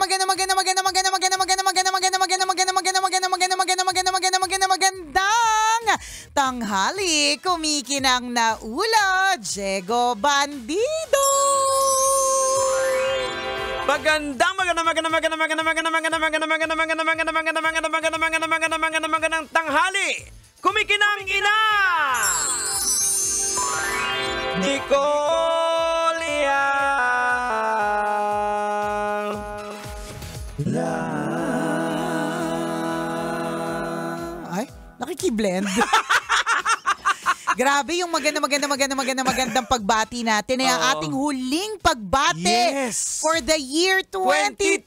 magandang tanghali, kumikinang na ulo, Diego Bandido. Magandang tanghali, kumikinang ina Nicolia. Ay, nakikiblend. Grabe yung magandang pagbati natin ay ang ating huling pagbati for the year 2024.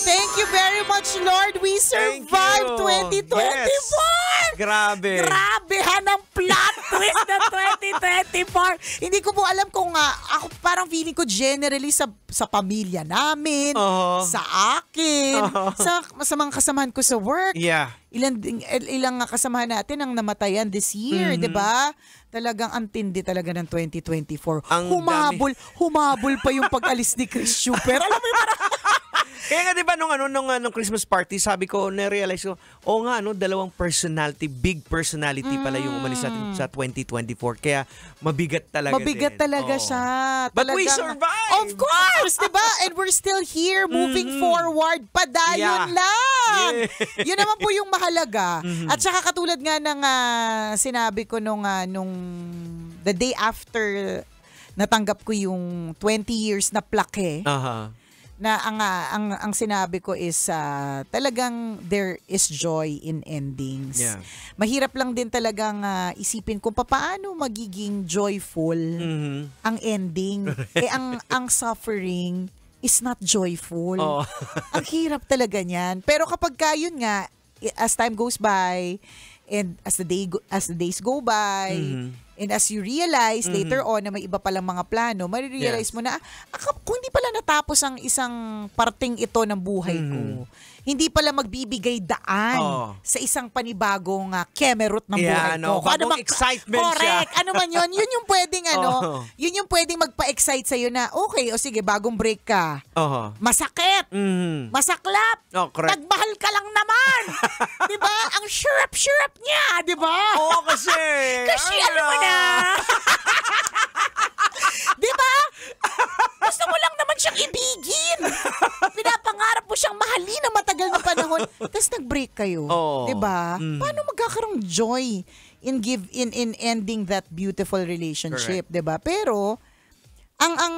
Thank you very much, Lord. We survived 2024. Yes. Grabe. Grabehan ang plot twist na 2024. Hindi ko po alam kung ako parang feeling ko generally sa pamilya namin, sa akin, sa mga kasamahan ko sa work. Yeah. Ilang kasamahan natin ang namatayan this year, 'di ba? Talagang antindi talaga ng 2024. Humabol pa yung pag-alis ni Chris Super. Alam mo yung Kaya nga 'di ba nung Christmas party, sabi ko, na-realize ko, dalawang personality, big personality pala yung umalis natin sa 2024. Kaya mabigat talaga siya. But we survived! Of course, 'di ba? And we're still here moving forward. Padayon lang. Yeah. Yun naman po yung mahalaga. At saka katulad nga ng sinabi ko nung the day after natanggap ko yung 20 years na plaque. Na ang sinabi ko is talagang there is joy in endings. Yeah. Mahirap lang din talagang isipin kung paano magiging joyful ang ending. Ang suffering is not joyful. Ang hirap talaga niyan. Pero kapag yun nga, as time goes by and as the days go by, and as you realize later on na may iba palang mga plano, marirealize mo na kung hindi pala natapos ang isang parting ito ng buhay ko, hindi pala magbibigay daan sa isang panibagong kemerut ng buhay ko. Bagong excitement correct, siya. Ano man yun, yun yung pwedeng yun yung pwedeng magpa-excite sa'yo na okay, sige, bagong break ka. Masakit. Masaklap. Nagmahal ka lang naman. Diba? Ang syrup niya, diba? Oo, kasi alam mo na. Diba? Gusto mo lang naman siyang ibigin. Pinapangarap mo siyang mahalin na matagal na panahon. Tapos nag-break kayo. Diba? Paano magkakaroong joy in ending that beautiful relationship? Correct. Diba? Pero, ang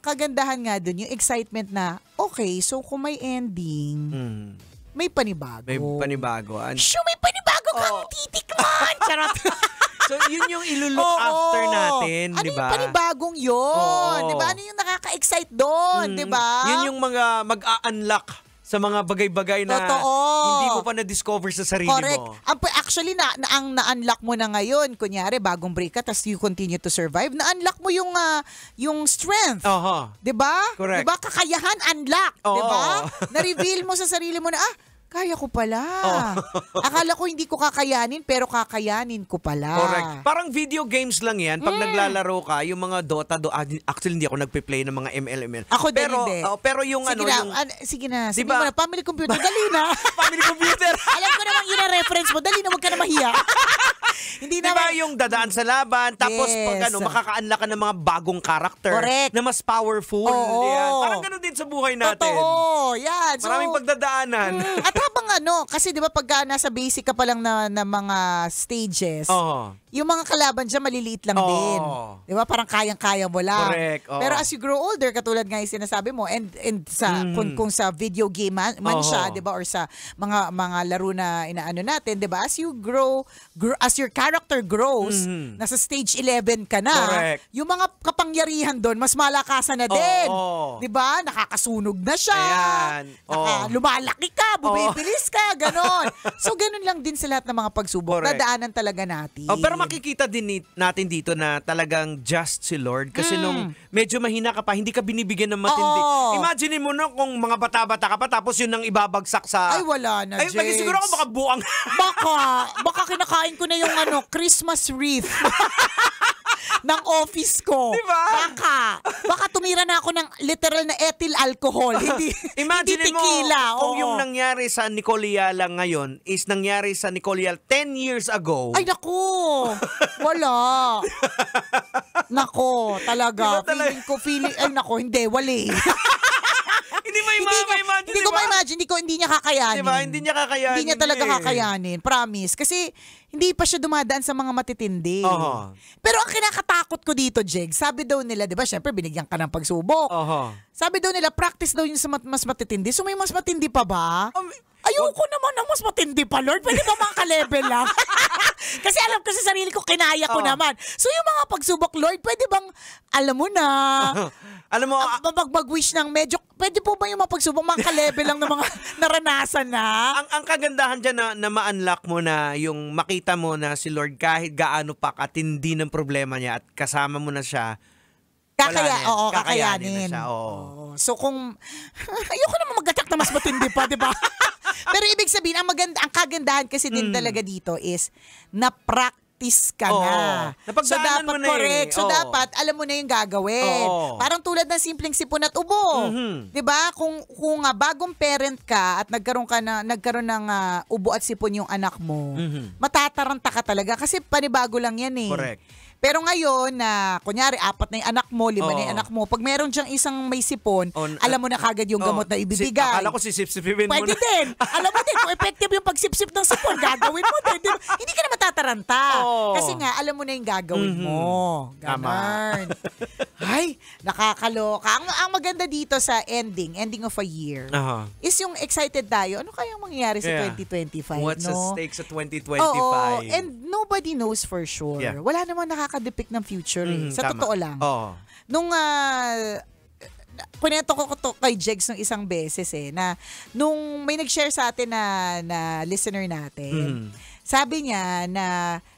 kagandahan nga dun, yung excitement na, okay, so kung may ending, may panibago. May panibago. May panibago kang titikman! Charot! So, yun yung iluluck after natin, di ba? Ano yung panibagong yun? Di ba? Ano yung nakaka-excite doon? Di ba? Yun yung mga mag-a-unlock sa mga bagay-bagay na hindi mo pa na-discover sa sarili mo. Actually, ang na-unlock mo na ngayon, kunyari, bagong break ka, tapos you continue to survive, na-unlock mo yung strength. Di ba? Correct. Di ba? Kakayahan, unlock. Di ba? Na-reveal mo sa sarili mo na, kaya ko pala. Akala ko hindi ko kakayanin, pero kakayanin ko pala. Correct. Parang video games lang yan. Pag naglalaro ka, yung mga Dota, actually hindi ako nagpe-play ng mga ML. Ako din hindi. Pero yung sige na. Family computer, dali na. Family computer. Alam ko naman yun ang reference mo. Dali na, huwag ka na mahiya. Hindi diba naman yung dadaan sa laban, tapos pag makaka-unlock ka ng mga bagong character na mas powerful. Yan. Parang ganun din sa buhay natin. Totoo. Yan. Maraming pagdadaanan. At habang kasi di ba pagka nasa basic ka pa lang na mga stages, yung mga kalaban dyan maliliit lang din. Di ba? Parang kayang-kaya mo lang. Correct. Pero as you grow older, katulad nga yung sinasabi mo, and sa kung sa video game man siya, di ba? Or sa mga laro na inaano natin, di ba? As you grow, as your character grows, nasa stage 11 ka na, correct, yung mga kapangyarihan doon, mas malakasan na din. Di ba? Nakakasunog na siya. Lumalaki ka, bumibilis ka, ganon. So, ganon lang din sa lahat ng mga pagsubok. Nadaanan talaga natin. Pero makikita din natin dito na talagang just si Lord. Kasi nung medyo mahina ka pa, hindi ka binibigyan ng matindi. Imagine mo na kung mga bata-bata ka pa, tapos yun ang ibabagsak sa... Ay, wala na, James. Siguro ako baka buang. Baka kinakain ko na yung Christmas wreath. ng office ko. Diba? Baka tumira na ako ng literal na ethyl alcohol. Hindi, Imagine hindi tequila. mo, kung yung nangyari sa Nicole Yala ngayon is nangyari sa Nicole Yala 10 years ago. Ay, naku. Wala. Nako, talaga. Ay, nako, hindi, wali. Hindi ko ma-imagine, hindi niya kakayanin. Diba? Hindi niya kakayanin. Hindi niya talaga kakayanin, promise. Kasi hindi pa siya dumadaan sa mga matitindi. Pero ang kinakatakot ko dito, Jeg, sabi daw nila, di ba, syempre binigyan ka ng pagsubok. Sabi daw nila, practice daw yung sa mas matitindi. So may mas matindi pa ba? Ayoko naman ng mas matindi pa, Lord. Pwede ba mga ka-level lang? Kasi alam ko sa sarili ko, kinaya ko naman. So yung mga pagsubok, Lord, pwede bang, alam mo na, alam mo, mag-wish ng medyo, pwede po ba yung mga pagsubok, mga ka-level lang ng mga naranasan na? Ang kagandahan dyan na ma-unlock mo na yung makita mo na si Lord kahit gaano pa katindi ng problema niya at kasama mo na siya, kakayanin na siya. So kung, ayoko naman mag-attack na mas matindi pa, di ba? Pero ibig sabihin, ang kagandahan kasi din talaga dito is na-practice ka na. So dapat mo na correct. So dapat alam mo na yung gagawin. Parang tulad ng simpleng sipon at ubo. 'Di ba? Kung bagong parent ka at nagkaroon ng ubo at sipon yung anak mo, matataranta ka talaga kasi panibago lang yan eh. Correct. Pero ngayon na, kunyari, 4 na yung anak mo, 5 na yung anak mo, pag meron diyang isang may sipon, alam mo na kagad yung gamot na ibibigay. Akala ko sisip-sipin mo na. Pwede din. Alam mo din, kung effective yung pagsip-sip ng sipon, gagawin mo din. Hindi ka na matataranta. Kasi nga, alam mo na yung gagawin mo. Ganon. Ay, nakakaloka. Ang maganda dito sa ending of a year, is yung excited tayo. Ano kayang mangyayari sa 2025? What's at stake sa 2025? Oo, and nobody knows for sure. Wala namang nakaka-depict ng future sa totoo lang. Nung kunento ko to kay Jegs ng isang beses na nung may nag-share sa atin na listener natin, sabi niya na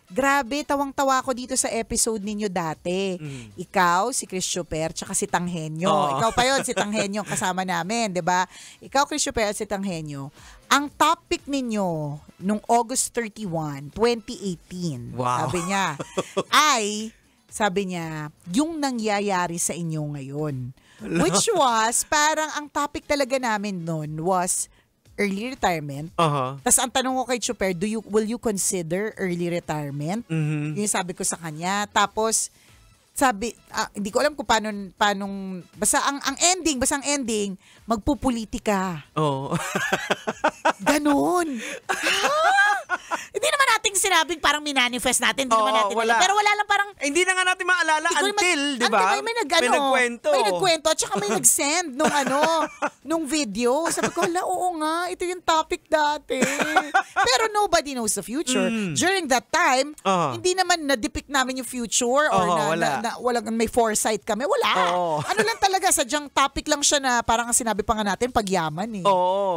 grabe, tawang-tawa ko dito sa episode ninyo dati. Ikaw, si Chris Chuper, tsaka si Tanghenyo. Ikaw pa yon, si Tanghenyo kasama namin, 'di ba? Ikaw, Chris Chuper, si Tanghenyo. Ang topic ninyo nung August 31, 2018, sabi niya, yung nangyayari sa inyo ngayon. Which was, parang ang topic talaga namin noon was early retirement. Tapos ang tanong ko kay Chuper, will you consider early retirement? Yung sabi ko sa kanya. Tapos, sabi, hindi ko alam kung paano basta ang ending, magpupolitika. Ganon. Hindi naman natin sinabing parang minanifest natin. Hindi naman natin. Wala. Pero wala lang parang, hindi na nga natin maalala until, di ba? May nagkwento. May nagkwento at saka may nag-send nung video. Sabi ko, oo nga, ito yung topic dati. Pero nobody knows the future. During that time, hindi naman na-depict namin yung future or walang may foresight kami. Wala. Ano lang talaga, sadyang topic lang siya na parang sinabi pa nga natin, pagyaman eh.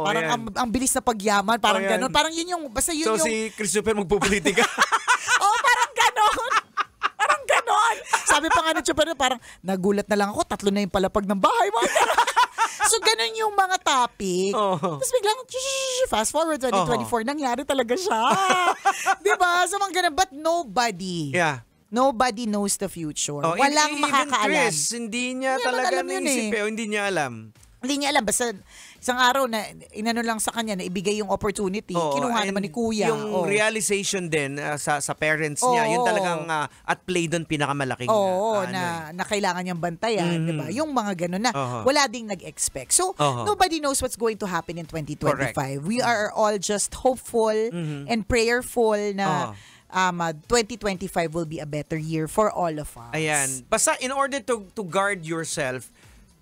Parang ang bilis na pagyaman, parang gano'n. Parang yun yung, basta yun yung... si Christopher magpupolitika. Parang gano'n. Parang gano'n. Sabi pa nga ni Chuper, parang nagulat na lang ako, 3 na yung palapag ng bahay. So, ganun yung mga topic. Tapos biglang, fast forward 2024, nangyari talaga siya. Diba? So, mga ganun. But nobody knows the future. Walang makakaalam. Chris, hindi niya talaga naisip hindi niya alam. Hindi niya alam. Basta isang araw na inano lang sa kanya na ibigay yung opportunity. Kinuha naman ni Kuya. Yung realization din sa parents niya, yun talagang at play doon pinakamalaking na kailangan niyang bantayan. Diba? Yung mga ganun na wala ding nag-expect. So, nobody knows what's going to happen in 2025. Correct. We are all just hopeful and prayerful na 2025 will be a better year for all of us. Ayan. Basta in order to guard yourself,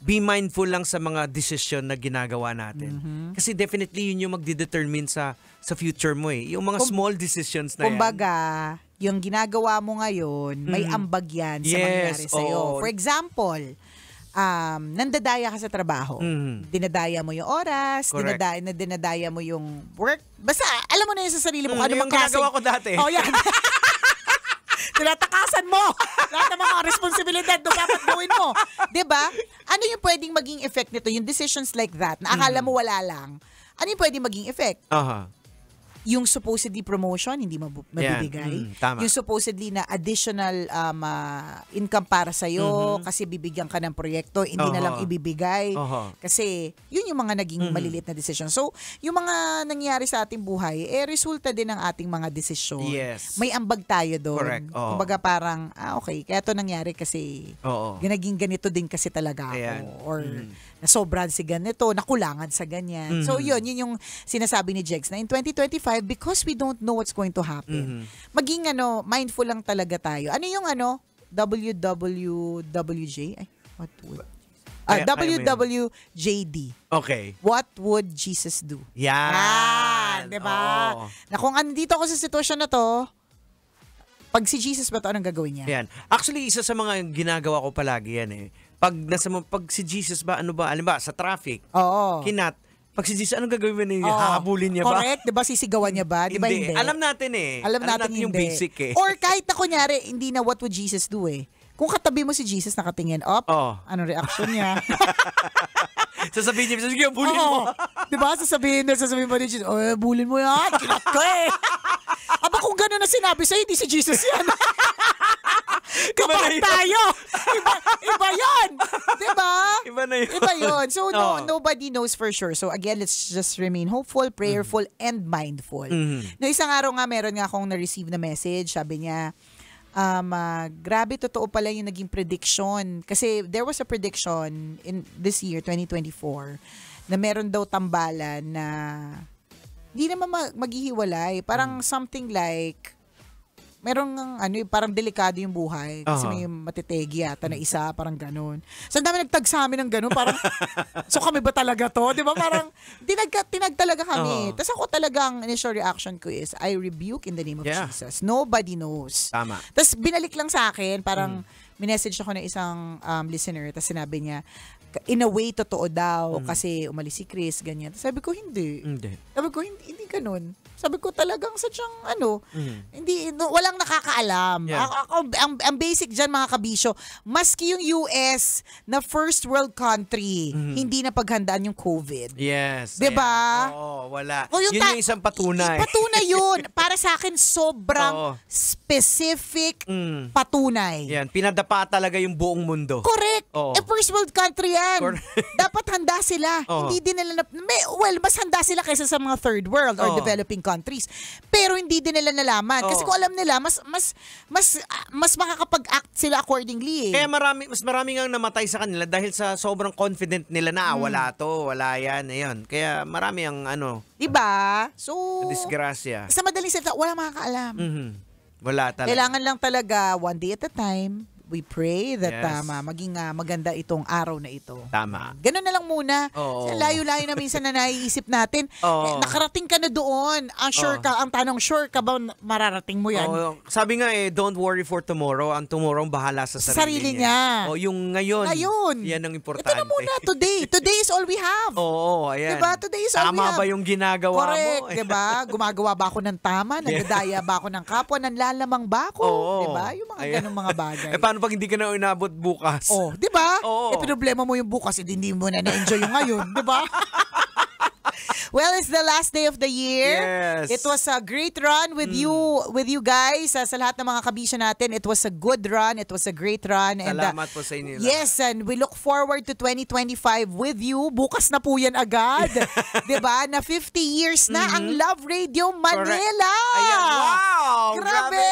be mindful lang sa mga desisyon na ginagawa natin. Kasi definitely yun yung magdidetermine sa future mo eh. Yung mga small decisions na kumbaga, yung ginagawa mo ngayon, may ambag yan sa mangyayari sa'yo. For example, nandadaya ka sa trabaho. Dinadaya mo yung oras, dinadaya mo yung work. Basta, alam mo na yun sa sarili mo. Ano yung ginagawa ko dati. Yan. Tinatakasan mo lahat ng mga responsibilidad na dapat gawin mo. Diba? Ano yung pwedeng maging effect nito? Yung decisions like that, na akala mo wala lang. Ano yung pwedeng maging effect? yung supposedly promotion, hindi mabibigay. Tama. Yung supposedly na additional income para sa'yo kasi bibigyan ka ng proyekto, hindi na lang ibibigay. Kasi yun yung mga naging maliliit na desisyon. So, yung mga nangyari sa ating buhay, resulta din ng ating mga desisyon. Yes. May ambag tayo doon. Correct. Kumbaga parang, okay, kaya to nangyari kasi naging ganito din kasi talaga ako. Or nasobrahan si ganito, nakulangan sa ganyan. So, yun yung sinasabi ni Jegs na in 2025, because we don't know what's going to happen, maging mindful lang talaga tayo. Ano yung WWJD? Ay, what would? WWJD. Okay. What would Jesus do? Yan. Diba? Na kung andito ako sa sitwasyon na to, pag si Jesus ba to, anong gagawin niya? Yan. Actually, isa sa mga ginagawa ko palagi yan eh. Pag si Jesus ba, alam ba, sa traffic, pag si Jesus, anong gagawin niya? Hahabulin niya ba? Correct, diba sisigawan niya ba? Diba hindi? Alam natin eh. Alam natin yung basic eh. Or kahit na kunyari, hindi na what would Jesus do eh. Kung katabi mo si Jesus nakatingin up, anong reaction niya? Sasabihin niya, sige, bulin mo. Diba? Sasabihin mo ni Jesus, bulin mo yan, kinat ko eh. Aba kung gano'n na sinabi sa'yo, hindi si Jesus yan. Kapag tayo, iba yun. Diba? Iba na yun. Iba yun. So, nobody knows for sure. So, again, let's just remain hopeful, prayerful, and mindful. No, isang araw nga, meron nga akong na-receive na message. Sabi niya, grabe, totoo pala yung naging prediction. Kasi there was a prediction in this year, 2024, na meron daw tambalan na hindi naman maghihiwalay. Parang something like, merong parang delikado yung buhay. Kasi may matitegi yata na isa, parang ganun. So, ang dami nagtag sa amin ng ganun. Parang, so kami ba talaga to? Di ba? Parang, tinag talaga kami. Tapos ako talagang, initial reaction ko is, I rebuke in the name of Jesus. Nobody knows. Tama. Tapos binalik lang sa akin, parang, minessage ako ng isang listener, tapos sinabi niya, in a way, totoo daw, kasi umalis si Chris, ganyan. Sabi ko, hindi. Sabi ko, hindi ganun. Sabi ko talagang sadyang walang nakakaalam. Yeah. Ang basic dyan mga kabisyo, maski yung US na first world country, hindi na paghandaan yung COVID. Yes. Diba? Oo, wala. Yun yung isang patunay. Patunay yun. Para sa akin, sobrang specific patunay. Yan, pinadapa talaga yung buong mundo. Correct. First world country yan. Dapat handa sila. Hindi din nila mas handa sila kaysa sa mga third world or developing countries. Pero hindi din nila nalaman. Kasi kung alam nila, mas makakapag-act sila accordingly. Kaya mas marami nga namatay sa kanila dahil sa sobrang confident nila na wala to, wala yan, ayun. Kaya marami ang diba? So, disgrasya. Sa madaling salita, wala makakaalam. Wala talaga. Kailangan lang talaga one day at a time. We pray that maging maganda itong araw na ito. Tama. Ganun na lang muna. Layo-layo na minsan na naiisip natin. Nakarating ka na doon. Ang tanong, sure ka ba mararating mo yan? Sabi nga don't worry for tomorrow. Ang tomorrow bahala sa sarili niya. Yung ngayon. Yan ang importante. Ito na muna, today. Today is all we have. Ayan. Diba? Today is all we have. Tama ba yung ginagawa mo? mo? Diba? Gumagawa ba ako ng tama? Nagdadaya ba ako ng kapwa? Nanlalamang ba ako? Diba? Yung mga ganung mga bagay. Paano pag hindi ka na inabot bukas? Di ba? Problema mo yung bukas, hindi mo na na-enjoy yung ngayon, di ba? Well, it's the last day of the year. Yes. It was a great run with you guys. Sa lahat ng mga kabisyo natin, it was a good run. It was a great run. Salamat po sa inyo. Yes, and we look forward to 2025 with you. Bukas na po yan agad. Diba? Na 50 years na ang Love Radio Manila. Ayan, wow! Grabe!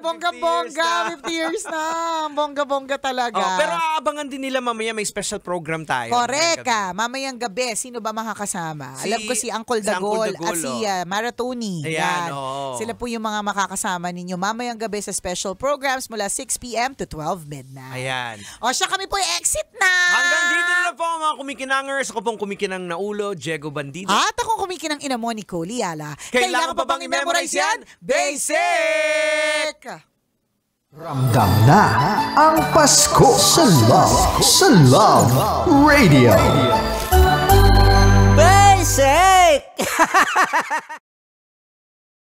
Bongga-bongga. 50 years na. Bongga-bongga talaga. Pero aabangan din nila mamaya may special program tayo. Correct ka. Mamayang gabi, sino ba makakasama? Alam ko si Uncle Dagol at si Maratoni. Ayan, Sila po yung mga makakasama ninyo mamayang gabi sa special programs mula 6 p.m. to 12 midnight. Ayan. Siya kami po exit na. Hanggang dito na po mga kumikinangers. Ako pong kumikinang na ulo, Diego Bandido. At ako kumikinang ina mo, Nicole Liala. Kailangan pa bang i-memorize yan? Basic! Ramdam na ang Pasko sa Love Radio. Basic!